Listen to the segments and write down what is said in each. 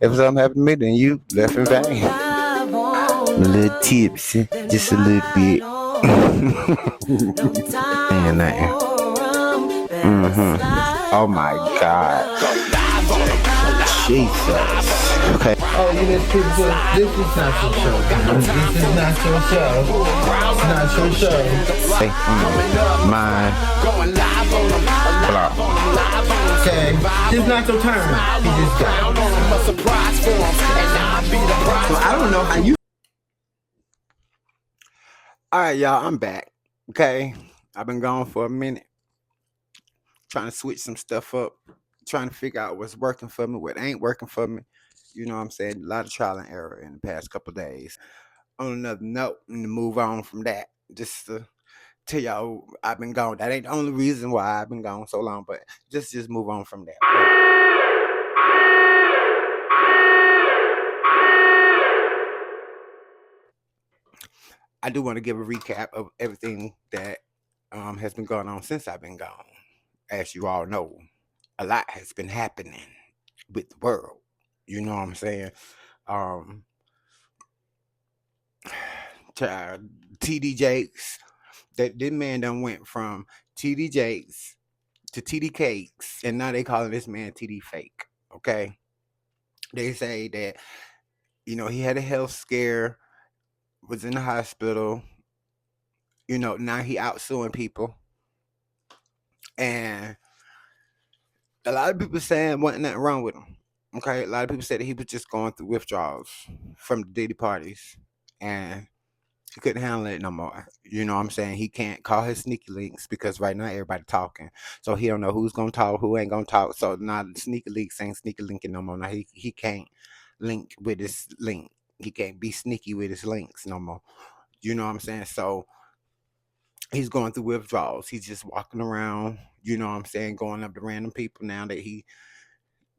If something happened to me, then you left in vain. A little tipsy, just a little bit. And nothing. Oh my God. Jesus. Okay. Oh, you just people this is not your show. This is not your show. It's not your show. Hey, my blah. Okay, this is not your turn. He just got it. So I don't know how you. All right, y'all, I'm back. Okay. I've been gone for a minute. Trying to switch some stuff up. Trying to figure out what's working for me, what ain't working for me. You know what I'm saying? A lot of trial and error in the past couple of days. On another note, and to move on from that, just to tell y'all I've been gone. That ain't the only reason why I've been gone so long, but just move on from that. Okay? I do want to give a recap of everything that has been going on since I've been gone. As you all know, a lot has been happening with the world. You know what I'm saying? TD Jakes. That this man done went from TD Jakes to TD Cakes, and now they calling this man TD Fake. Okay, they say that he had a health scare, was in the hospital. Now he out suing people, and a lot of people saying wasn't nothing wrong with him. Okay, a lot of people said that he was just going through withdrawals from the Diddy parties, and he couldn't handle it no more. You know what I'm saying? He can't call his sneaky links because right now everybody talking. So he don't know who's gonna talk, who ain't gonna talk. So now the sneaky links ain't sneaky linking no more. Now he can't link with his link. He can't be sneaky with his links no more. You know what I'm saying? So he's going through withdrawals. He's just walking around, you know what I'm saying, going up to random people now that he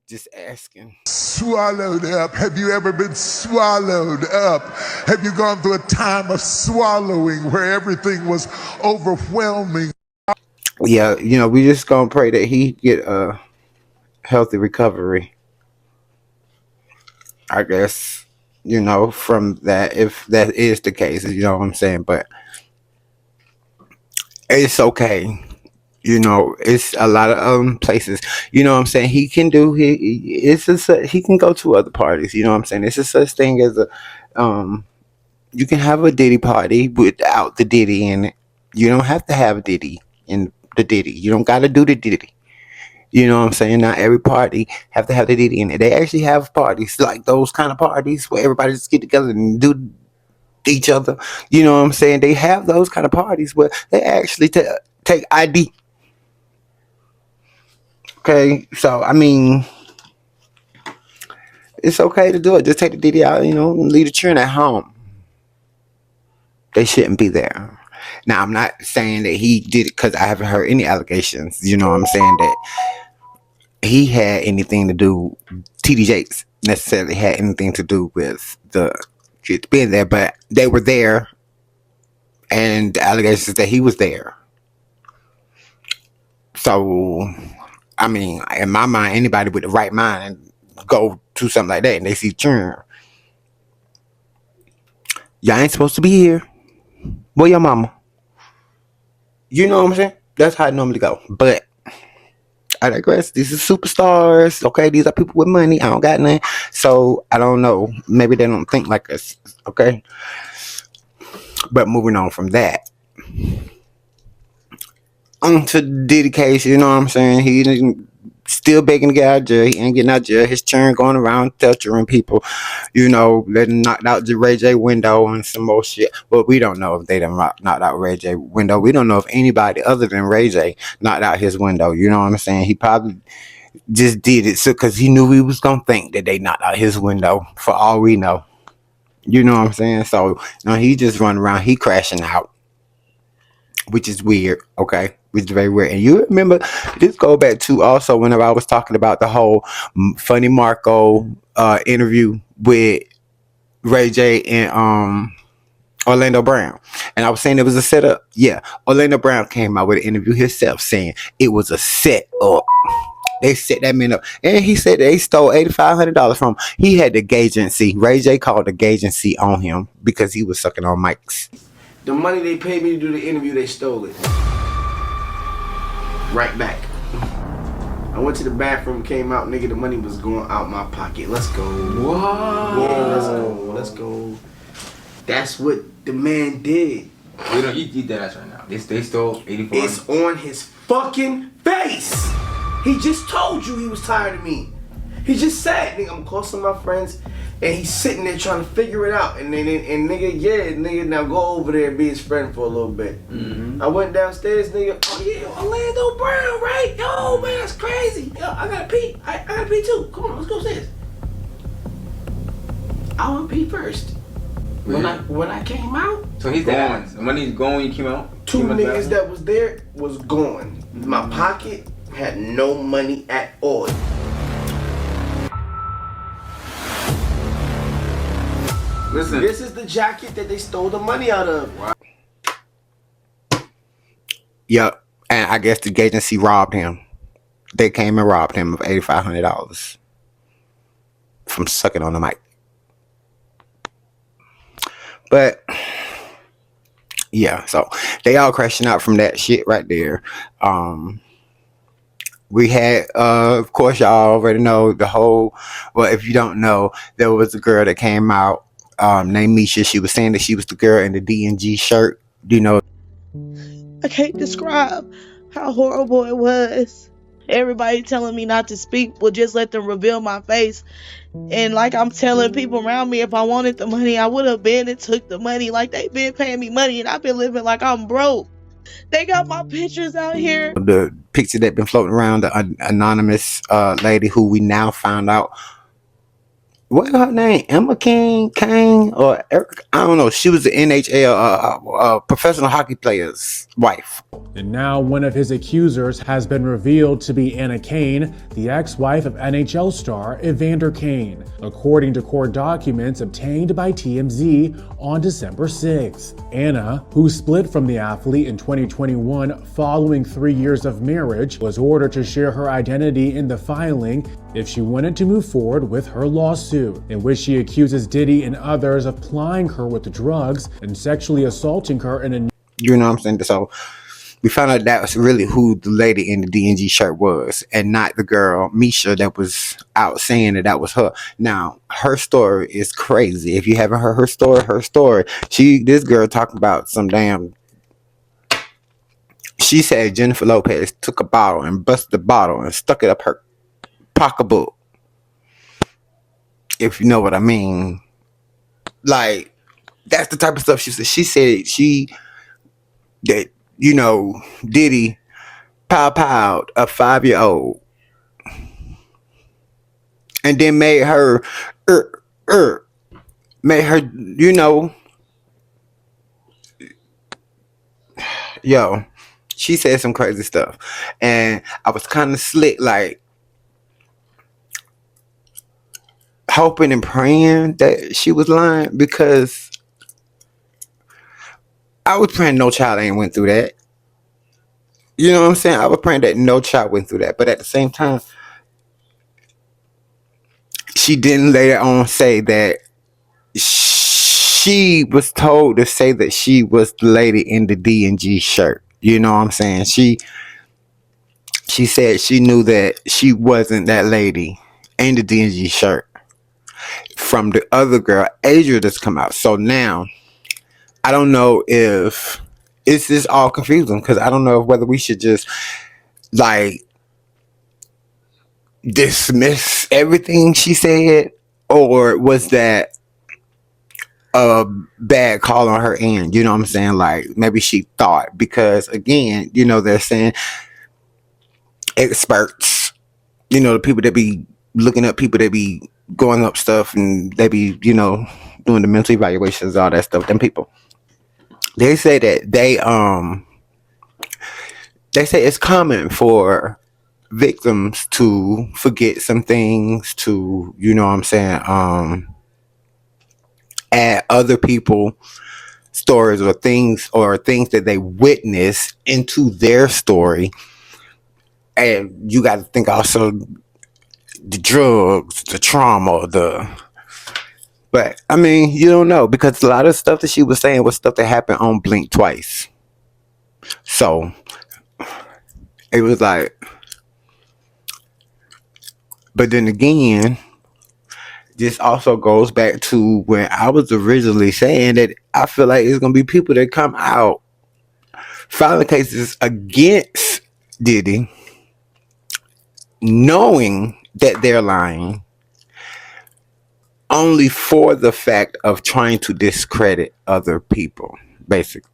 just asking. Swallowed up. Have you ever been swallowed up? Have you gone through a time of swallowing where everything was overwhelming? Yeah, we just gonna pray that he get a healthy recovery. I guess, from that, if that is the case, you know what I'm saying, but it's okay. It's a lot of places. You know what I'm saying? He can do he can go to other parties. You know what I'm saying? It's a such thing as a you can have a Diddy party without the Diddy in it. You don't have to have a Diddy in the Diddy. You don't got to do the Diddy. You know what I'm saying? Not every party have to have the Diddy in it. They actually have parties like those kind of parties where everybody just get together and do each other. You know what I'm saying? They have those kind of parties where they actually take ID. Okay, so I mean, it's okay to do it. Just take the DD out, and leave the children at home. They shouldn't be there. Now, I'm not saying that he did it because I haven't heard any allegations. You know what I'm saying? That he had anything to do, TD Jakes necessarily had anything to do with the kids being there, but they were there, and the allegations that he was there. So, I mean, in my mind, anybody with the right mind go to something like that and they see churn. Y'all ain't supposed to be here. Where your mama? You know what I'm saying? That's how it normally go. But I digress. These are superstars. Okay, these are people with money. I don't got none. So I don't know. Maybe they don't think like us. Okay. But moving on from that. On to dedication, you know what I'm saying? He still begging to get out of jail. He ain't getting out of jail. His turn going around torturing people, letting knocked out the Ray J window and some more shit. But we don't know if they done knocked out Ray J window. We don't know if anybody other than Ray J knocked out his window. You know what I'm saying? He probably just did it so because he knew we was gonna think that they knocked out his window. For all we know, you know what I'm saying? So he just run around. He crashing out, which is weird. Okay. Which is very weird. And you remember, this go back to also whenever I was talking about the whole Funny Marco interview with Ray J and Orlando Brown. And I was saying it was a setup. Yeah. Orlando Brown came out with an interview himself saying it was a setup. They set that man up, and he said they stole $8,500 from him. He had the agency. Ray J called the agency on him because he was sucking on mics. The money they paid me to do the interview, they stole it. Right back. I went to the bathroom, came out, nigga, the money was going out my pocket. Let's go. Whoa. Yeah, let's go. That's what the man did. You don't eat that ass right now. They stole 84. It's on his fucking face. He just told you he was tired of me. He just said, nigga, I'm gonna call some of my friends, and he's sitting there trying to figure it out. And nigga, now go over there and be his friend for a little bit. Mm-hmm. I went downstairs, nigga. Oh yeah, Orlando Brown, right? Yo, man, that's crazy. Yo, I gotta pee. I gotta pee too. Come on, let's go upstairs. I want to pee first. When I came out, so he's gone. The money's gone when you came out. Two niggas that was there was gone. Mm-hmm. My pocket had no money at all. Listen, this is the jacket that they stole the money out of. Wow. Yep, and I guess the agency robbed him. They came and robbed him of $8,500 from sucking on the mic. But yeah, so they all crashing out from that shit right there. We had, of course, y'all already know the whole. Well, if you don't know, there was a girl that came out named Misha. She was saying that she was the girl in the D&G shirt. You know, I can't describe how horrible it was. Everybody telling me not to speak, will just let them reveal my face. And like I'm telling people around me, if I wanted the money, I would have been and took the money. Like they've been paying me money and I've been living like I'm broke. They got my pictures out here. The picture that been floating around, the anonymous lady who we now found out. What's her name? Emma Kane, or Eric? I don't know. She was the NHL professional hockey player's wife. And now one of his accusers has been revealed to be Anna Kane, the ex-wife of NHL star Evander Kane, according to court documents obtained by TMZ on December 6th. Anna, who split from the athlete in 2021 following 3 years of marriage, was ordered to share her identity in the filing if she wanted to move forward with her lawsuit, in which she accuses Diddy and others of plying her with drugs and sexually assaulting her in a... You know what I'm saying? So we found out that was really who the lady in the D&G shirt was, and not the girl, Misha, that was out saying that was her. Now, her story is crazy. If you haven't heard her story, this girl talking about some damn... She said Jennifer Lopez took a bottle and busted the bottle and stuck it up her pocketbook, if you know what I mean. Like, that's the type of stuff she said. She said that, you know, Diddy pow a 5-year-old and then made her, you know, yo, she said some crazy stuff. And I was kind of slick, like, hoping and praying that she was lying, because I was praying no child ain't went through that. You know what I'm saying? I was praying that no child went through that. But at the same time, she didn't later on say that she was told to say that she was the lady in the D&G shirt. You know what I'm saying? She said she knew that she wasn't that lady in the D&G shirt from the other girl, Adria, that's come out. So now, I don't know if it's just all confusing, because I don't know whether we should just like dismiss everything she said, or was that a bad call on her end. You know what I'm saying? Like, maybe she thought, because again, you know, they're saying experts, you know, the people that be looking up people that be going up stuff, and they be, you know, doing the mental evaluations, all that stuff. Them people, they say that they say it's common for victims to forget some things, to, you know what I'm saying, add other people stories or things that they witness into their story, And you got to think also the drugs, the trauma, but I mean, you don't know, because a lot of stuff that she was saying was stuff that happened on Blink twice. So it was like, but then again, this also goes back to when I was originally saying that I feel like it's gonna be people that come out filing cases against Diddy, knowing that they're lying, only for the fact of trying to discredit other people, basically.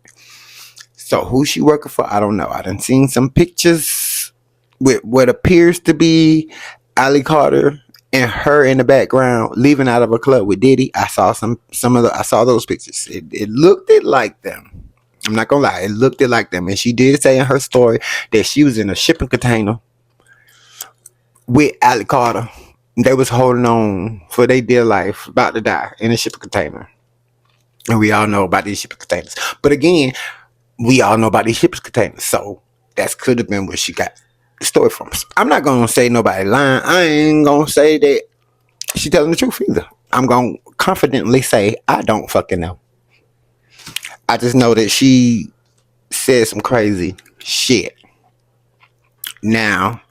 So who she working for, I don't know. I done seen some pictures with what appears to be Ali Carter and her in the background leaving out of a club with Diddy. I saw I saw those pictures. It looked like them. I'm not gonna lie, it looked like them. And she did say in her story that she was in a shipping container with Ali Carter. They was holding on for their dear life, about to die in a shipping container. And we all know about these shipping containers. But again, we all know about these shipping containers. So that could have been where she got the story from. I'm not going to say nobody lying. I ain't going to say that she telling the truth either. I'm going to confidently say I don't fucking know. I just know that she said some crazy shit. Now,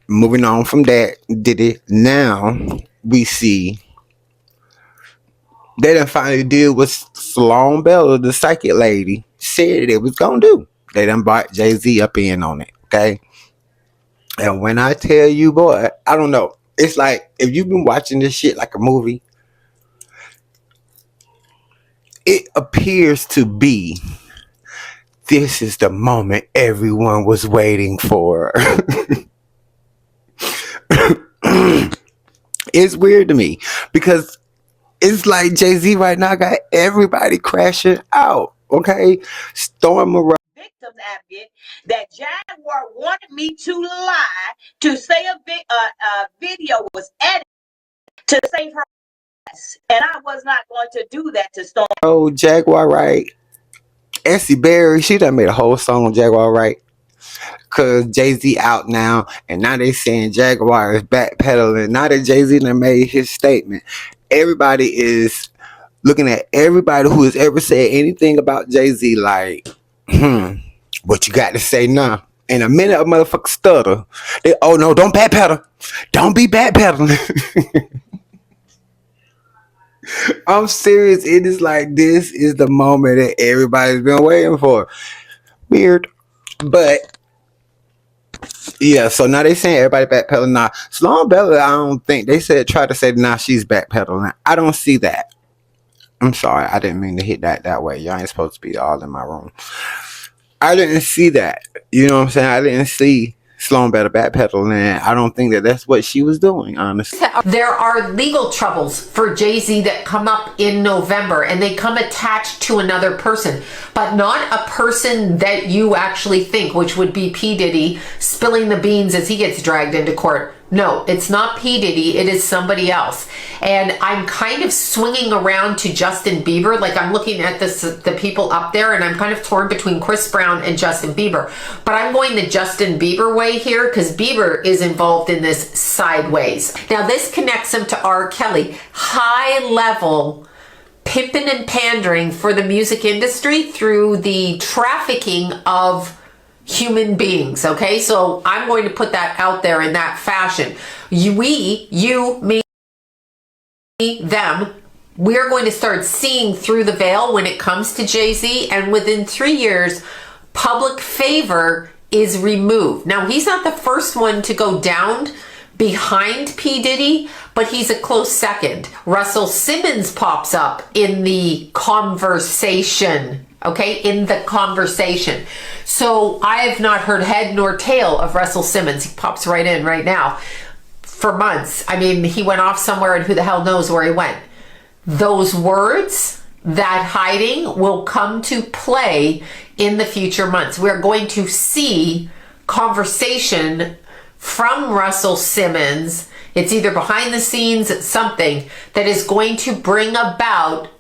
moving on from that, Diddy, now we see they done finally deal with Sloan Bella, the psychic lady, said it was gonna do. They done brought Jay-Z up in on it, okay? And when I tell you, boy, I don't know. It's like, if you've been watching this shit like a movie, it appears to be, this is the moment everyone was waiting for. It's weird to me because it's like Jay-Z right now got everybody crashing out. Okay, Storm Morale. Victims advocate that Jaguar wanted me to lie to say a video was edited to save her ass, and I was not going to do that to Storm. Oh, Jaguar, right? Essie Berry, she done made a whole song on Jaguar, right? Cause Jay-Z out now, and now they saying Jaguar is backpedaling. Now that Jay-Z done made his statement, everybody is looking at everybody who has ever said anything about Jay-Z like, what you got to say now? In a minute, a motherfucker stutter. Oh no, don't backpedal. Don't be backpedaling. I'm serious. It is like, this is the moment that everybody's been waiting for. Weird. But yeah, so now they saying everybody backpedaling. Now, Sloan Bella, I don't think, they said, try to say now she's backpedaling. I don't see that. I'm sorry, I didn't mean to hit that way. Y'all ain't supposed to be all in my room. I didn't see that. You know what I'm saying? I didn't see Sloan Bella backpedaling. I don't think that that's what she was doing, honestly. There are legal troubles for Jay-Z that come up in November, and they come attached to another person, but not a person that you actually think, which would be P. Diddy spilling the beans as he gets dragged into court. No, it's not P. Diddy, it is somebody else. And I'm kind of swinging around to Justin Bieber. Like, I'm looking at the people up there, and I'm kind of torn between Chris Brown and Justin Bieber. But I'm going the Justin Bieber way here, because Bieber is involved in this sideways. Now, this connects him to R. Kelly. High level pimping and pandering for the music industry through the trafficking of human beings. Okay, so I'm going to put that out there in that fashion. You, me, them, we're going to start seeing through the veil when it comes to Jay-Z, and within 3 years, public favor is removed. Now, he's not the first one to go down behind P. Diddy, but he's a close second. Russell Simmons pops up in the conversation. Okay, in the conversation. So I have not heard head nor tail of Russell Simmons. He pops right in right now for months. I mean, he went off somewhere, and who the hell knows where he went. Those words, that hiding, will come to play in the future months. We're going to see conversation from Russell Simmons. It's either behind the scenes, something that is going to bring about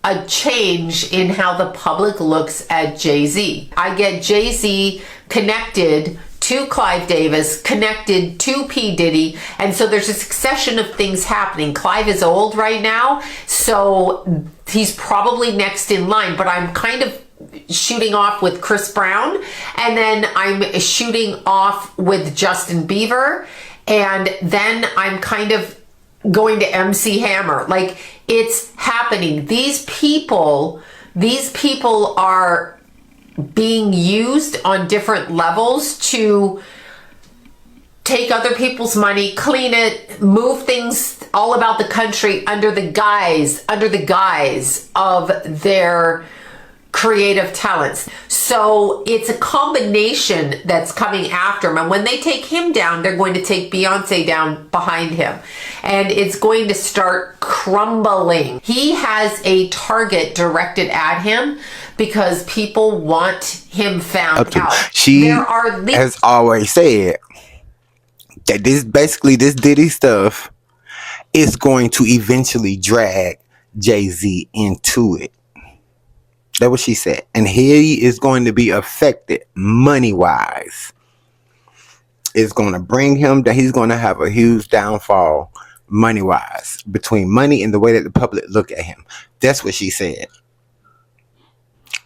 a change in how the public looks at Jay-Z. I get Jay-Z connected to Clive Davis, connected to P. Diddy. And so there's a succession of things happening. Clive is old right now, so he's probably next in line, but I'm kind of shooting off with Chris Brown, and then I'm shooting off with Justin Bieber, and then I'm kind of going to MC Hammer. Like, it's happening. These people are being used on different levels to take other people's money, clean it, move things all about the country under the guise of their creative talents. So it's a combination that's coming after him. And when they take him down, they're going to take Beyonce down behind him. And it's going to start crumbling. He has a target directed at him because people want him found out. She has always said that this Diddy stuff is going to eventually drag Jay-Z into it. That's what she said. And he is going to be affected money-wise. It's going to bring him that he's going to have a huge downfall money-wise, between money and the way that the public look at him. That's what she said.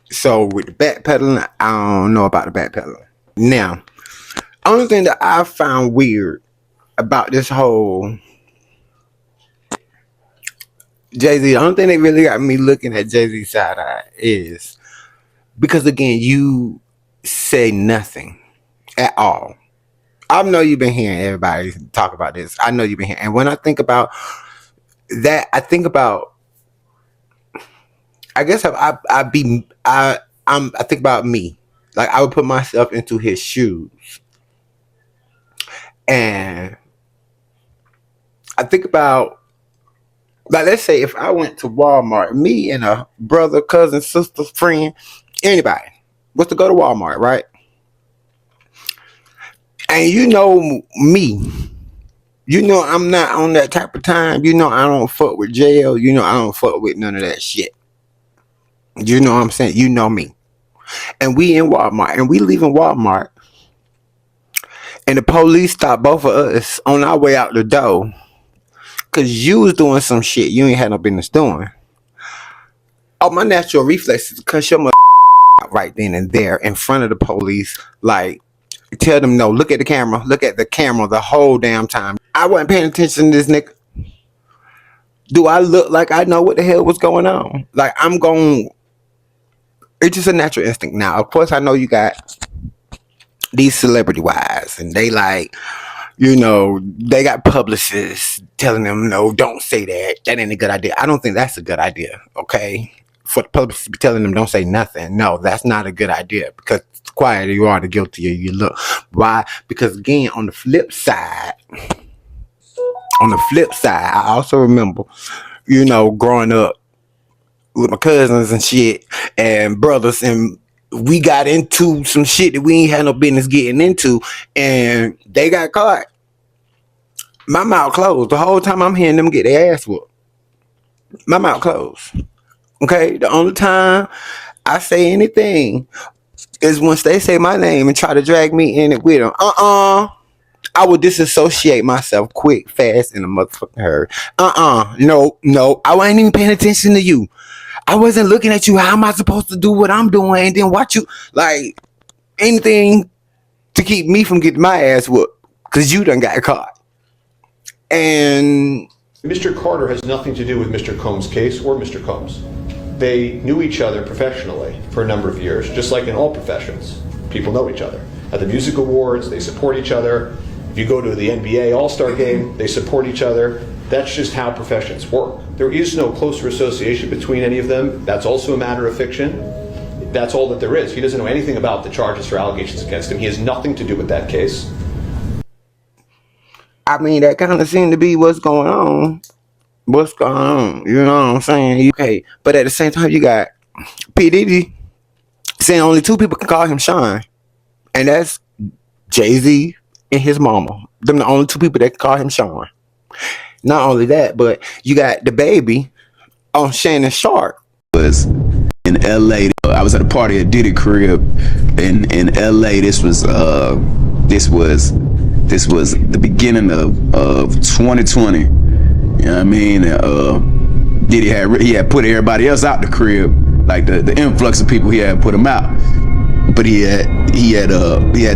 So with the backpedaling, I don't know about the backpedaling. Now, only thing that I found weird about this whole Jay-Z, the only thing that really got me looking at Jay-Z's side eye is because, again, you say nothing at all. I know you've been hearing everybody talk about this. I know you've been hearing. And when I think about that, I think about, I guess I think about me. Like, I would put myself into his shoes. And I think about, like, let's say if I went to Walmart, me and a brother, cousin, sister, friend, anybody was to go to Walmart, right? And you know me. You know I'm not on that type of time. You know I don't fuck with jail. You know I don't fuck with none of that shit. You know what I'm saying? You know me. And we in Walmart. And we leaving Walmart. And the police stopped both of us on our way out the door. Because you was doing some shit you ain't had no business doing. Oh, my natural reflex is to cuss your mother right then and there in front of the police. Like, tell them no, look at the camera. Look at the camera the whole damn time. I wasn't paying attention to this nigga. Do I look like I know what the hell was going on? Like, I'm going... It's just a natural instinct. Now, of course, I know you got these celebrity wives. And they like... You know, they got publicists telling them, no, don't say that. That ain't a good idea. I don't think that's a good idea, okay? For the publicist to be telling them, don't say nothing. No, that's not a good idea. Because the quieter you are, the guiltier you look. Why? Because, again, on the flip side, I also remember, you know, growing up with my cousins and shit and brothers, and we got into some shit that we ain't had no business getting into, and they got caught. My mouth closed the whole time. I'm hearing them get their ass whooped. My mouth closed. Okay, the only time I say anything is once they say my name and try to drag me in it with them. I would disassociate myself quick, fast, in a motherfucking hurry. No, I wasn't even paying attention to you. I wasn't looking at you. How am I supposed to do what I'm doing and then watch you? Like, anything to keep me from getting my ass whooped because you done got caught. And Mr. Carter has nothing to do with Mr. Combs' case or Mr. Combs. They knew each other professionally for a number of years, just like in all professions. People know each other. At the music awards, they support each other. If you go to the NBA All-Star game, they support each other. That's just how professions work. There is no closer association between any of them. That's also a matter of fiction. That's all that there is. He doesn't know anything about the charges or allegations against him. He has nothing to do with that case. I mean, that kind of seemed to be what's going on. What's going on? You know what I'm saying? Okay, but at the same time, you got P. Diddy saying only two people can call him Sean, and that's Jay-Z and his mama. Them the only two people that can call him Sean. Not only that, but you got the baby on Shannon Sharp. in LA. I was at a party at Diddy crib in LA. This was the beginning of 2020. You know what I mean? Diddy had put everybody else out the crib, like the influx of people, he had put them out. But he had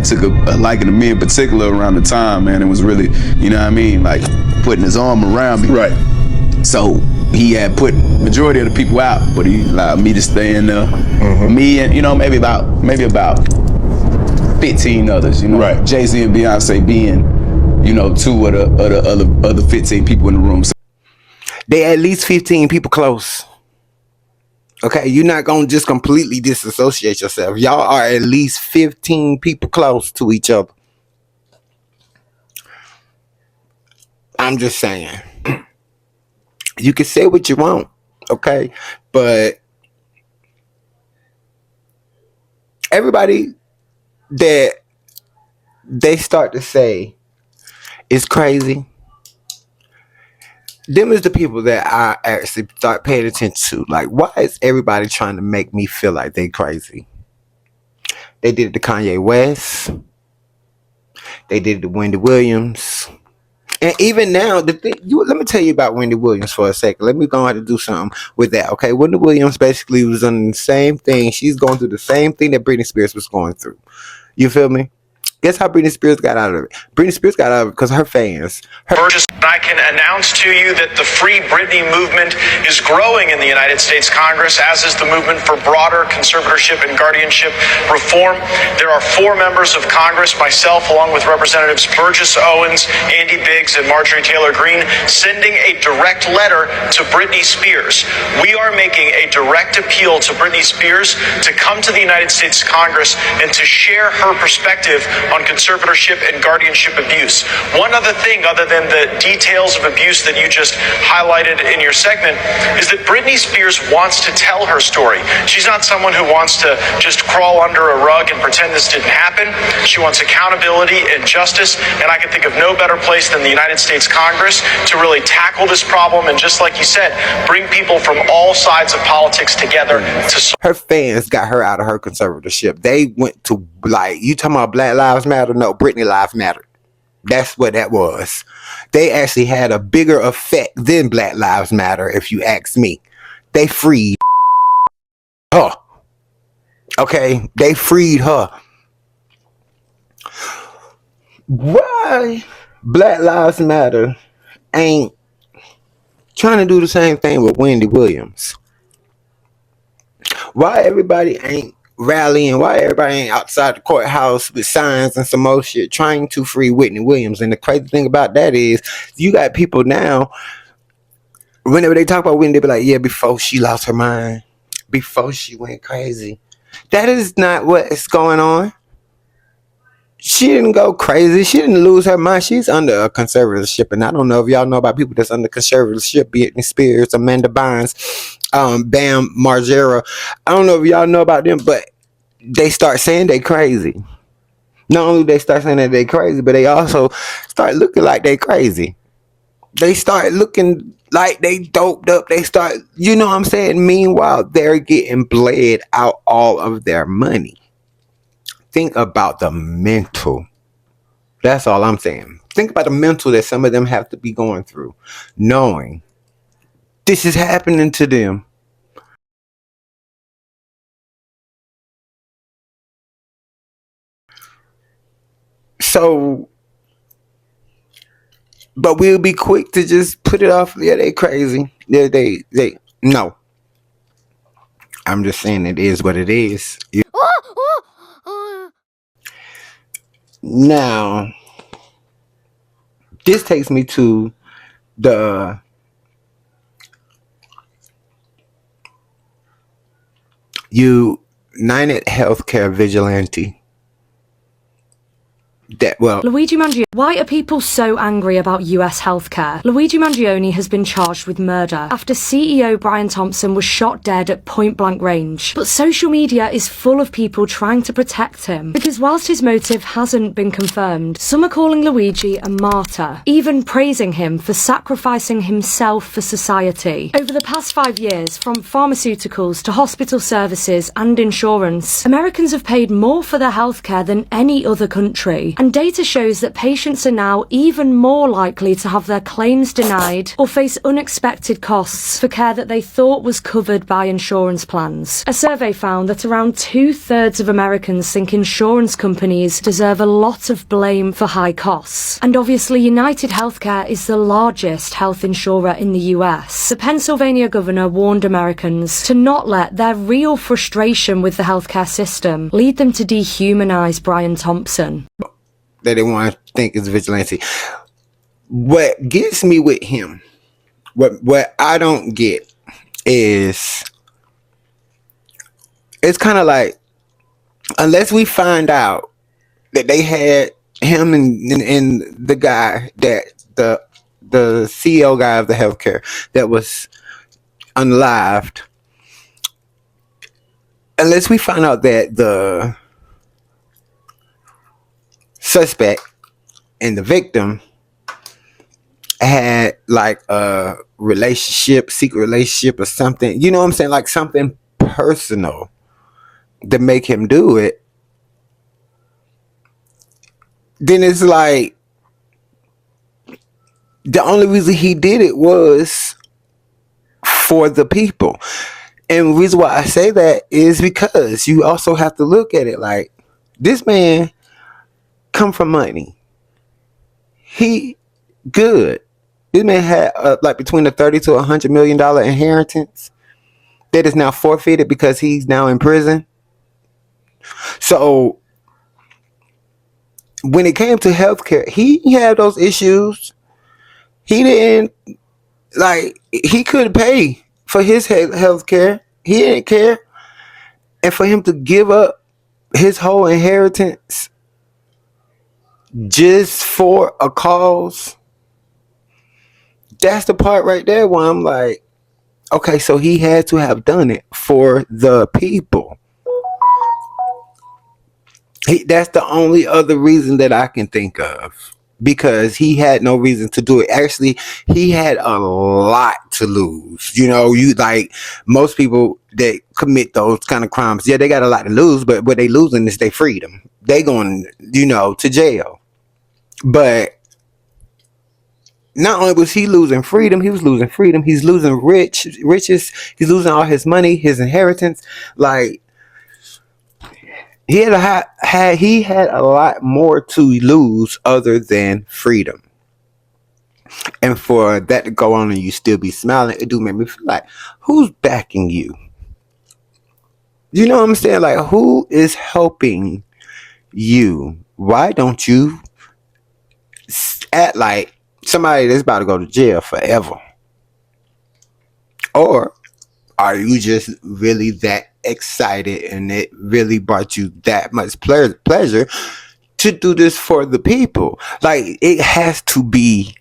took a liking to me in particular around the time, man. It was really, you know what I mean, like putting his arm around me. Right. So he had put majority of the people out, but he allowed me to stay in there. Mm-hmm. Me and, you know, maybe about 15 others, you know. Right. Jay-Z and Beyonce being, you know, two of the other 15 people in the room. So they at least 15 people close. Okay, you're not gonna just completely disassociate yourself. Y'all are at least 15 people close to each other. I'm just saying. You can say what you want, okay? But everybody that they start to say is crazy, them is the people that I actually start paying attention to. Like, why is everybody trying to make me feel like they crazy? They did it to Kanye West. They did it to Wendy Williams. And even now, let me tell you about Wendy Williams for a second. Let me go ahead and do something with that, okay? Wendy Williams basically was on the same thing. She's going through the same thing that Britney Spears was going through. You feel me? Guess how Britney Spears got out of it? Britney Spears got out of it because her fans. I can announce to you that the Free Britney movement is growing in the United States Congress, as is the movement for broader conservatorship and guardianship reform. There are 4 members of Congress, myself, along with Representatives Burgess Owens, Andy Biggs, and Marjorie Taylor Greene, sending a direct letter to Britney Spears. We are making a direct appeal to Britney Spears to come to the United States Congress and to share her perspective on conservatorship and guardianship abuse. One other thing, other than the details of abuse that you just highlighted in your segment, is that Britney Spears wants to tell her story. She's not someone who wants to just crawl under a rug and pretend this didn't happen. She wants accountability and justice, and I can think of no better place than the United States Congress to really tackle this problem and, just like you said, bring people from all sides of politics together to her fans got her out of her conservatorship. They went to, like, you talking about Black Lives Matter? No, Britney Lives Matter. That's what that was. They actually had a bigger effect than Black Lives Matter, if you ask me. They freed her. Okay? They freed her. Why Black Lives Matter ain't trying to do the same thing with Wendy Williams? Why everybody ain't rallying? Why everybody ain't outside the courthouse with signs and some more shit trying to free Whitney Williams? And the crazy thing about that is you got people now, whenever they talk about Whitney, they be like, yeah, before she lost her mind, before she went crazy. That is not what is going on. She didn't go crazy. She didn't lose her mind. She's under a conservatorship. And I don't know if y'all know about people that's under conservatorship, Britney Spears, Amanda Bynes, Bam Margera. I don't know if y'all know about them, but they start saying they crazy. Not only do they start saying that they crazy, but they also start looking like they crazy. They start looking like they doped up. They start, you know what I'm saying? Meanwhile, they're getting bled out all of their money. Think about the mental. That's all I'm saying. Think about the mental that some of them have to be going through, knowing this is happening to them. So, but we'll be quick to just put it off. Yeah, they crazy. Yeah, they no. I'm just saying it is what it is. Now, this takes me to the United Healthcare Vigilante. Luigi Mangione. Why are people so angry about US healthcare? Luigi Mangione has been charged with murder after CEO Brian Thompson was shot dead at point blank range. But social media is full of people trying to protect him, because whilst his motive hasn't been confirmed, some are calling Luigi a martyr, even praising him for sacrificing himself for society. Over the past 5 years, from pharmaceuticals to hospital services and insurance, Americans have paid more for their healthcare than any other country. And data shows that patients are now even more likely to have their claims denied or face unexpected costs for care that they thought was covered by insurance plans. A survey found that around 2/3 of Americans think insurance companies deserve a lot of blame for high costs. And obviously, United Healthcare is the largest health insurer in the US. The Pennsylvania governor warned Americans to not let their real frustration with the healthcare system lead them to dehumanize Brian Thompson. That they want to think is vigilante. What gets me with him, what I don't get is, it's kind of like, unless we find out that they had him and the guy, that the CEO guy of the healthcare that was unalived, unless we find out that the suspect and the victim had like a relationship, secret relationship or something, you know what I'm saying, like something personal to make him do it, then it's like the only reason he did it was for the people. And the reason why I say that is because you also have to look at it like, this man come from money. He good. This man had like between a $30 to $100 million inheritance that is now forfeited because he's now in prison. So when it came to healthcare, he had those issues. He didn't, like, he couldn't pay for his healthcare. He didn't care. And for him to give up his whole inheritance just for a cause, that's the part right there where I'm like, okay, so he had to have done it for the people. That's the only other reason that I can think of, because he had no reason to do it. Actually, he had a lot to lose. You know, you like most people that commit those kind of crimes, yeah, they got a lot to lose, but what they losing is their freedom. They going, you know, to jail. But not only was he losing freedom, he was losing freedom. He's losing riches. He's losing all his money, his inheritance. Like, he had a lot more to lose other than freedom. And for that to go on and you still be smiling, it do make me feel like, who's backing you? You know what I'm saying? Like, who is helping you? Why don't you act like somebody that's about to go to jail forever? Or are you just really that excited and it really brought you that much pleasure to do this for the people? Like, it has to be,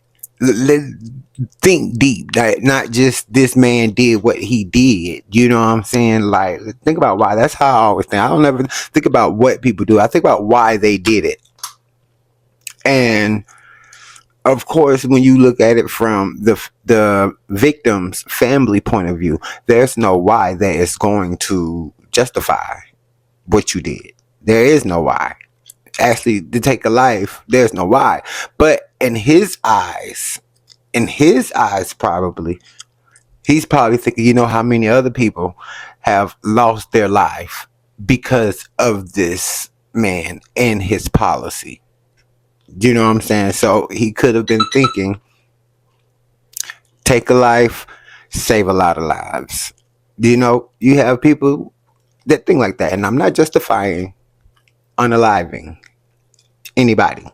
think deep, like, not just this man did what he did. You know what I'm saying? Like, think about why. That's how I always think. I don't ever think about what people do. I think about why they did it. And of course, when you look at it from the victim's family point of view, there's no why that is going to justify what you did. There is no why. Actually, to take a life, there's no why. But in his eyes, probably, he's probably thinking, you know how many other people have lost their life because of this man and his policy. You know what I'm saying? So he could have been thinking, take a life, save a lot of lives. You know, you have people that think like that. And I'm not justifying unaliving anybody.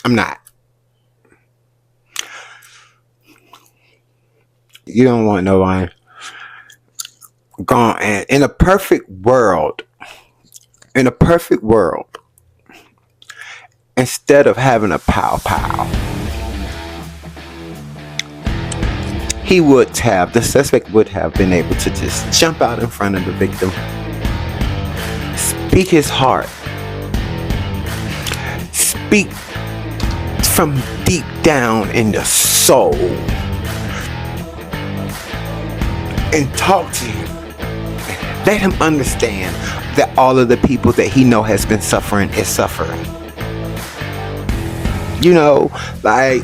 I'm not. You don't want no one gone. And in a perfect world, In a perfect world, instead of having a pow, the suspect would have been able to just jump out in front of the victim, speak his heart, speak from deep down in the soul, and talk to him. Let him understand that all of the people that he know has been suffering is suffering. You know, like,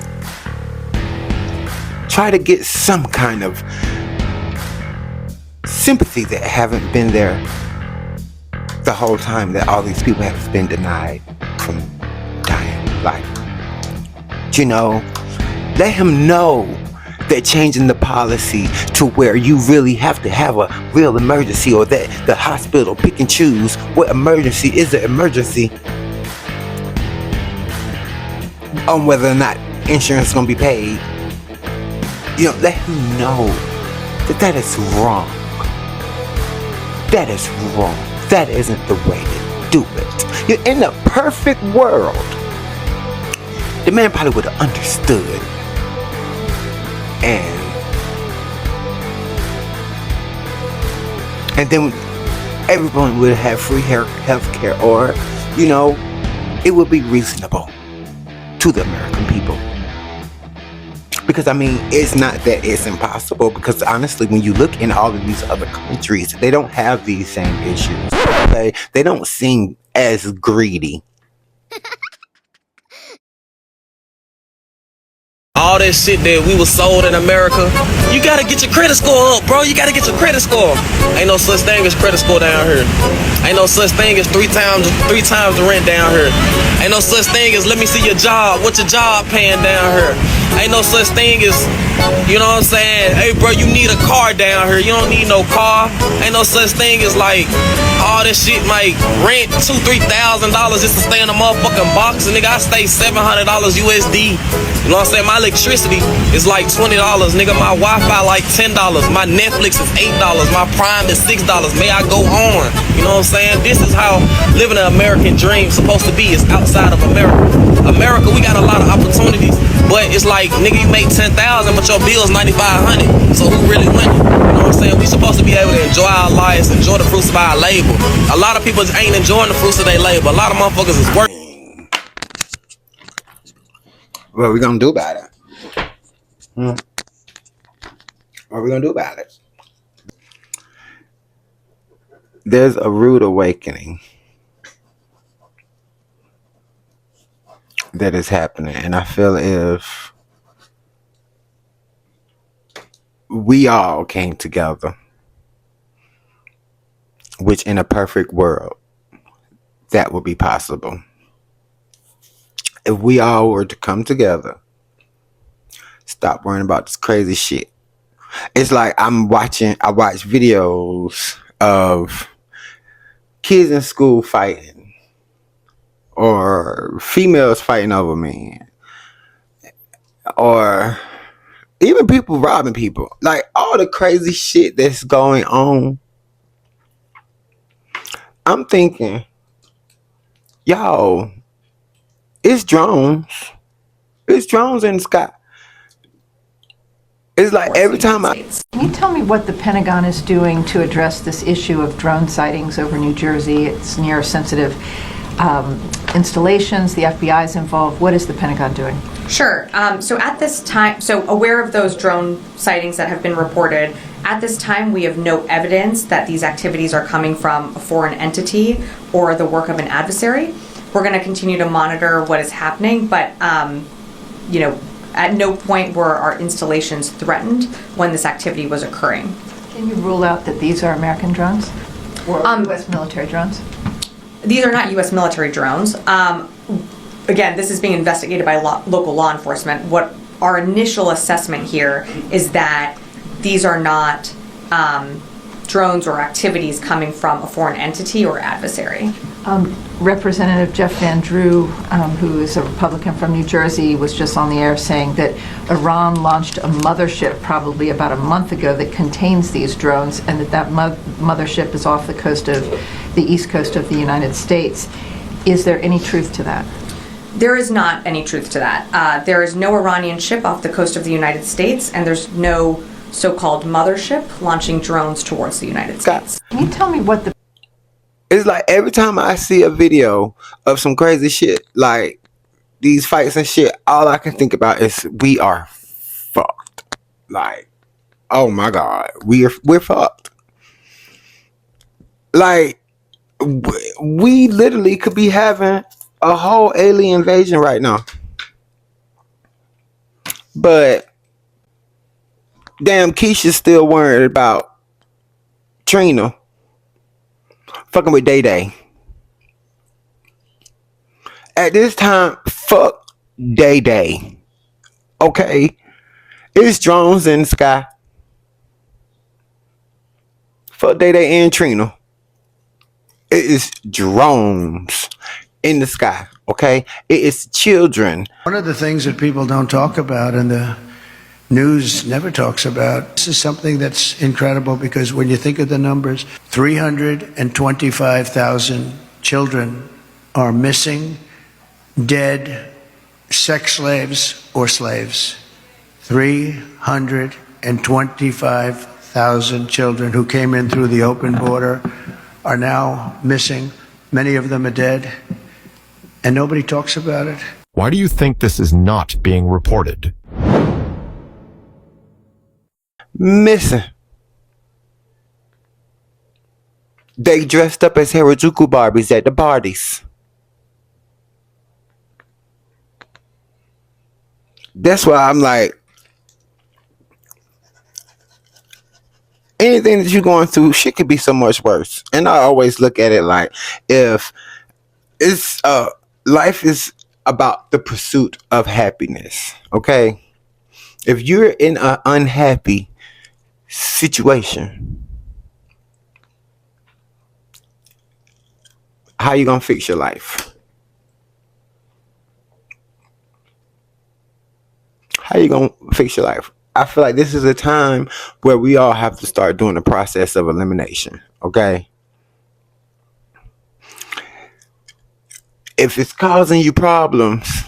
try to get some kind of sympathy that haven't been there the whole time that all these people have been denied from dying life. You know, let him know that changing the policy to where you really have to have a real emergency, or that the hospital pick and choose what emergency is an emergency on whether or not insurance is going to be paid. You know, let him know that that is wrong. That is wrong. That isn't the way to do it. You're in a perfect world. The man probably would have understood. And then everyone would have free health care, or, you know, it would be reasonable to the American people. Because, I mean, it's not that it's impossible, because honestly, when you look in all of these other countries, they don't have these same issues. Okay? They don't seem as greedy. All that shit that we was sold in America, you gotta get your credit score up, bro. You gotta get your credit score. Ain't no such thing as credit score down here. Ain't no such thing as three times the rent down here. Ain't no such thing as let me see your job. What your job paying down here? Ain't no such thing as, you know what I'm saying? Hey, bro, you need a car down here. You don't need no car. Ain't no such thing as like all this shit, like rent $2,000-$3,000 just to stay in a motherfucking box. And nigga, I stay $700 USD. You know what I'm saying? My electricity is like $20, nigga. My Wi-Fi like $10. My Netflix is $8. My Prime is $6. May I go on? You know what I'm saying? This is how living an American dream is supposed to be. It's outside of America. America, we got a lot of opportunities, but it's like, nigga, you make $10,000, but your bill's $9,500. So who really winning? You know what I'm saying? We supposed to be able to enjoy our lives, enjoy the fruits of our labor. A lot of people ain't enjoying the fruits of their labor. A lot of motherfuckers is working. What are we gonna do about it? What are we gonna do about it? There's a rude awakening that is happening, and I feel if we all came together, which in a perfect world, that would be possible. If we all were to come together, stop worrying about this crazy shit. It's like I watch videos of kids in school fighting, or females fighting over men, or even people robbing people. Like all the crazy shit that's going on. I'm thinking, y'all, it's drones. It's drones in the sky. It's like every time Can you tell me what the Pentagon is doing to address this issue of drone sightings over New Jersey? It's near sensitive installations. The FBI is involved. What is the Pentagon doing? Sure. So at this time, aware of those drone sightings that have been reported, at this time we have no evidence that these activities are coming from a foreign entity or the work of an adversary. We're going to continue to monitor what is happening, but at no point were our installations threatened when this activity was occurring. Can you rule out that these are American drones or U.S. military drones? These are not U.S. military drones. Again, this is being investigated by local law enforcement. What our initial assessment here is that these are not drones or activities coming from a foreign entity or adversary. Representative Jeff Van Drew, who is a Republican from New Jersey, was just on the air saying that Iran launched a mothership probably about a month ago that contains these drones, and that mothership is off the coast of the east coast of the United States. Is there any truth to that? There is not any truth to that. There is no Iranian ship off the coast of the United States, and there's no so-called mothership launching drones towards the United States. Can you tell me what the... It's like every time I see a video of some crazy shit, like these fights and shit, all I can think about is we are fucked. Like, oh my God, we're fucked. Like, we literally could be having a whole alien invasion right now. But damn, Keisha's still worried about Trina fucking with Day Day. At this time, fuck Day Day. Okay? It's drones in the sky. Fuck Day Day and Trina. It is drones in the sky. Okay? It is children. One of the things that people don't talk about and the news never talks about, this is something that's incredible, because when you think of the numbers, 325,000 children are missing, dead, sex slaves or slaves. 325,000 children who came in through the open border are now missing. Many of them are dead, and nobody talks about it. Why do you think this is not being reported? Missing. They dressed up as Harajuku Barbies at the parties. That's why I'm like, anything that you're going through, shit could be so much worse. And I always look at it like, if it's life is about the pursuit of happiness. Okay, if you're in an unhappy situation, how you gonna fix your life? How you gonna fix your life? I feel like this is a time where we all have to start doing the process of elimination. Okay, if it's causing you problems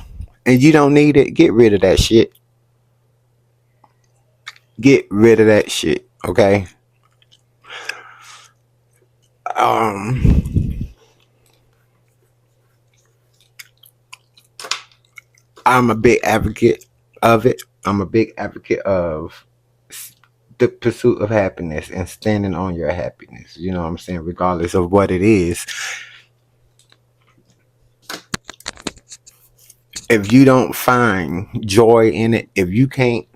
and you don't need it, get rid of that shit. Get rid of that shit, okay? I'm a big advocate of it. I'm a big advocate of the pursuit of happiness and standing on your happiness. You know what I'm saying? Regardless of what it is. If you don't find joy in it, if you can't,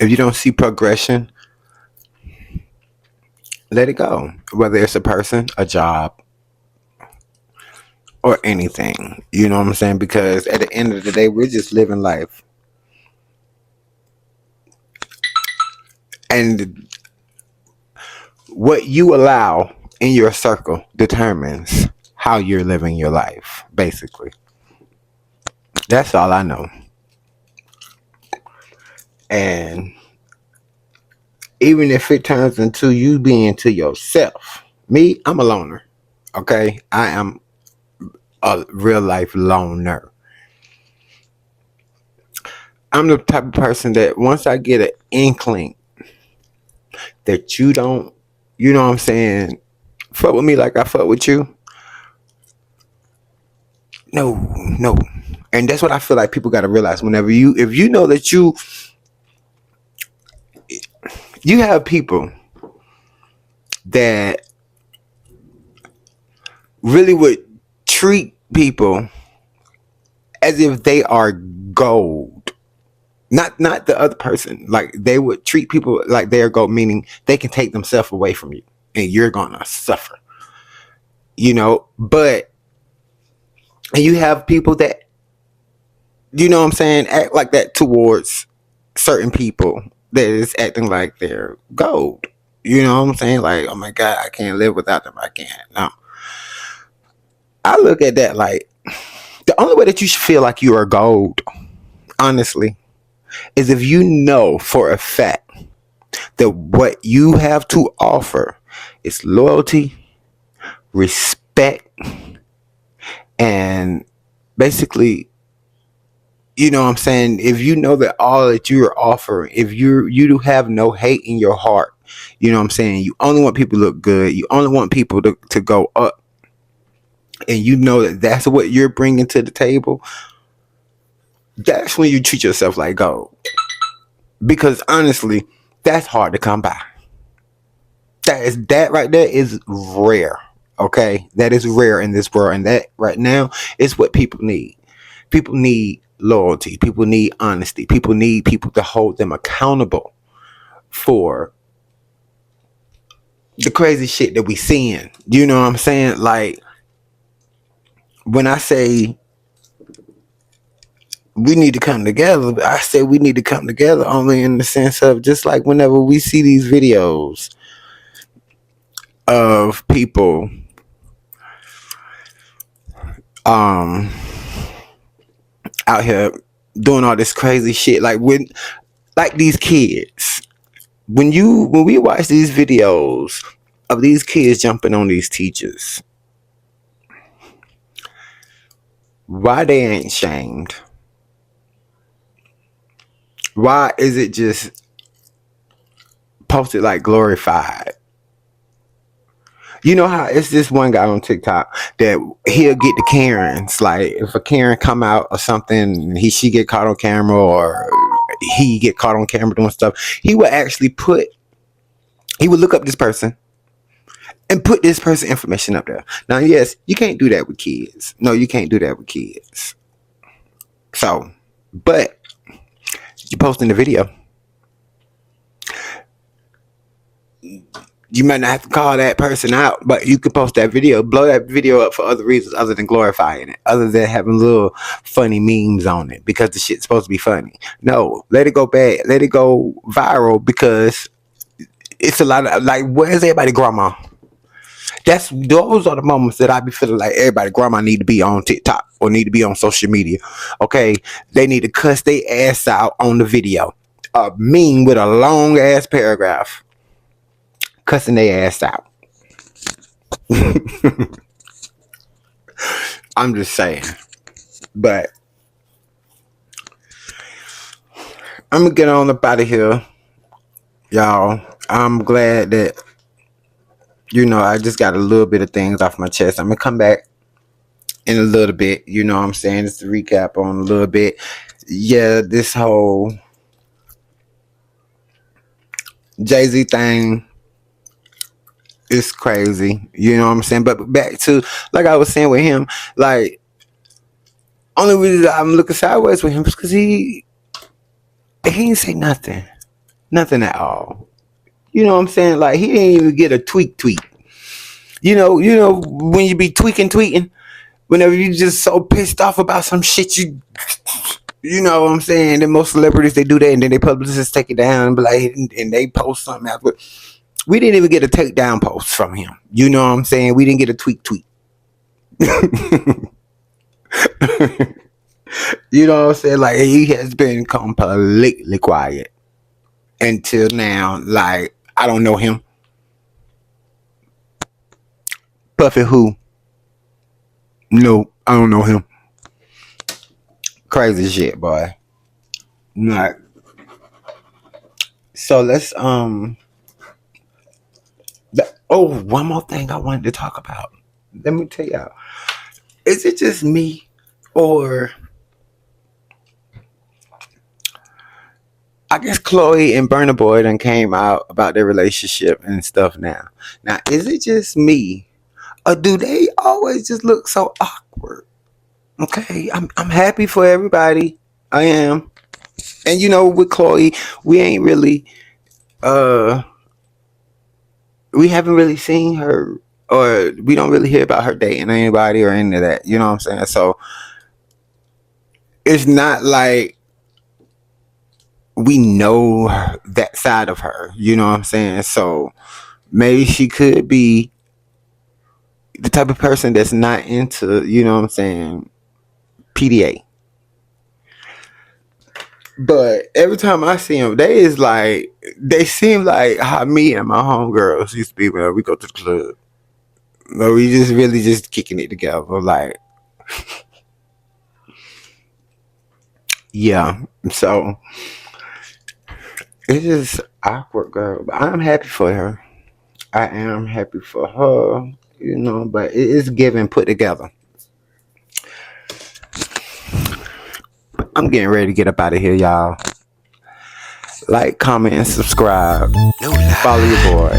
if you don't see progression, let it go. Whether it's a person, a job, or anything. You know what I'm saying? Because at the end of the day, we're just living life. And what you allow in your circle determines how you're living your life, basically. That's all I know. And even if it turns into you being to yourself, me, I'm a loner. Okay? I am a real life loner. I'm the type of person that once I get an inkling that you don't, you know what I'm saying, fuck with me like I fuck with you. No. And that's what I feel like people got to realize. Whenever if you know that you have people that really would treat people as if they are gold. Not the other person. Like, they would treat people like they are gold, meaning they can take themselves away from you and you're gonna suffer. You know, but and you have people that, you know what I'm saying, act like that towards certain people that is acting like they're gold. You know what I'm saying? Like, oh my God, I can't live without them. I can't. No. I look at that like the only way that you should feel like you are gold, honestly, is if you know for a fact that what you have to offer is loyalty, respect, and basically, you know what I'm saying, if you know that all that you are offering, if you do have no hate in your heart, you know what I'm saying, you only want people to look good, you only want people to go up, and you know that that's what you're bringing to the table, that's when you treat yourself like gold. Because honestly, that's hard to come by. That right there is rare. Okay, that is rare in this world, and that right now is what people need. People need loyalty. People need honesty. People need people to hold them accountable for the crazy shit that we seeing. You know what I'm saying? Like, when I say we need to come together, I say we need to come together only in the sense of just like whenever we see these videos of people out here doing all this crazy shit, like when, like these kids, when we watch these videos of these kids jumping on these teachers, why they ain't shamed? Why is it just posted like glorified? You know how it's this one guy on TikTok that he'll get the Karens. Like if a Karen come out or something, she get caught on camera or he get caught on camera doing stuff, he would look up this person and put this person information up there. Now, yes, you can't do that with kids. No, you can't do that with kids. So, but you posting the video. You might not have to call that person out, but you could post that video, blow that video up for other reasons other than glorifying it, other than having little funny memes on it because the shit's supposed to be funny. No, let it go bad. Let it go viral because it's a lot of, like, where's everybody grandma? Those are the moments that I be feeling like everybody grandma need to be on TikTok or need to be on social media. Okay, they need to cuss their ass out on the video. A meme with a long ass paragraph, cussing their ass out. I'm just saying. But I'm gonna get on up out of here, y'all. I'm glad that, you know, I just got a little bit of things off my chest. I'm gonna come back in a little bit, you know what I'm saying? Just to recap on a little bit. Yeah, this whole Jay-Z thing is crazy, you know what I'm saying? But back to, like I was saying with him, like, only reason I'm looking sideways with him is because he ain't say nothing at all. You know what I'm saying? Like, he didn't even get a tweet. You know when you be tweeting, whenever you just so pissed off about some shit, you know what I'm saying? And most celebrities, they do that, and then they publicists take it down and be like, and they post something after. We didn't even get a takedown post from him. You know what I'm saying? We didn't get a tweet. You know what I'm saying? Like, he has been completely quiet until now. Like, I don't know him. Buffett who? No, I don't know him. Crazy shit, boy. Like, so let's one more thing I wanted to talk about. Let me tell y'all. Is it just me, or I guess Chloe and Burna Boy done came out about their relationship and stuff now. Now, is it just me, or do they always just look so awkward? Okay, I'm happy for everybody. I am. And you know, with Chloe, we ain't really we haven't really seen her, or we don't really hear about her dating anybody or any of that. You know what I'm saying? So it's not like we know that side of her. You know what I'm saying? So maybe she could be the type of person that's not into, you know what I'm saying, PDA. But every time I see them, they seem like how me and my homegirls used to be when we go to the club. But we just really just kicking it together. Like, yeah. So it's just awkward, girl. But I'm happy for her. I am happy for her, you know, but it is given put together. I'm getting ready to get up out of here, y'all. Like, comment, and subscribe. Follow your boy.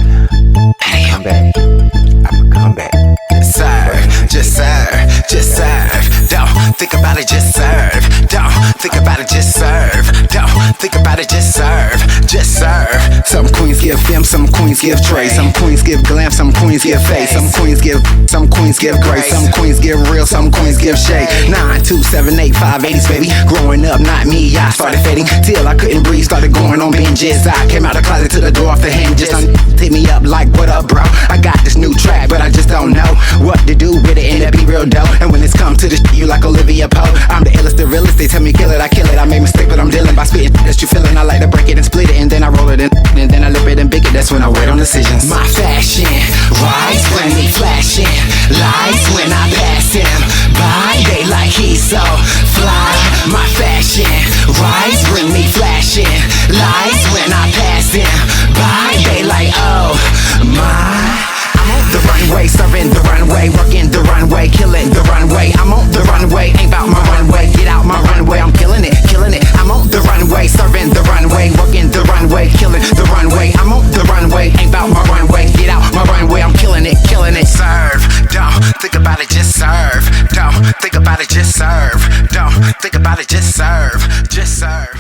Come back. I'ma come back. Serve, just serve, just serve. Don't think about it, just serve. Don't think about it, just serve. Don't think about it, just serve, just serve. Some queens give femme, some queens give tray. Some queens give glam, some queens give face. Some queens give grace. Some queens give real, some queens give shade. 9, 2, 7, 8, 5, 80s, baby. Growing up, not me, I started fading till I couldn't breathe, started going on binges. I came out the closet to the door off the hinges. Hit me up like, what up, bro? I got this new track, but I just don't know what to do with it, and it be real dope. And when it's come to this, you like Olivia Pope. I'm the illest, the realest. They tell me kill it, I kill it. I made mistake, but I'm dealing by spitting that you feeling. I like to break it and split it, and then I roll it in, and then I lip it and bake it. That's when I wait on decisions. My fashion, right when me flashing, lights when I pass him by. They like he's so fly. My fashion, right bring me flashing, lights when I pass him by. They like, oh my. The runway, serving the runway, working the runway, killing the runway. I'm on the runway, ain't about my runway. Get out my runway, I'm killing it, killing it. I'm on the runway, serving the runway, working the runway, killing the runway. I'm on the runway, ain't about my runway. Get out my runway, I'm killing it, killing it. Serve, don't think about it, just serve. Don't think about it, just serve. Don't think about it, just serve, just serve.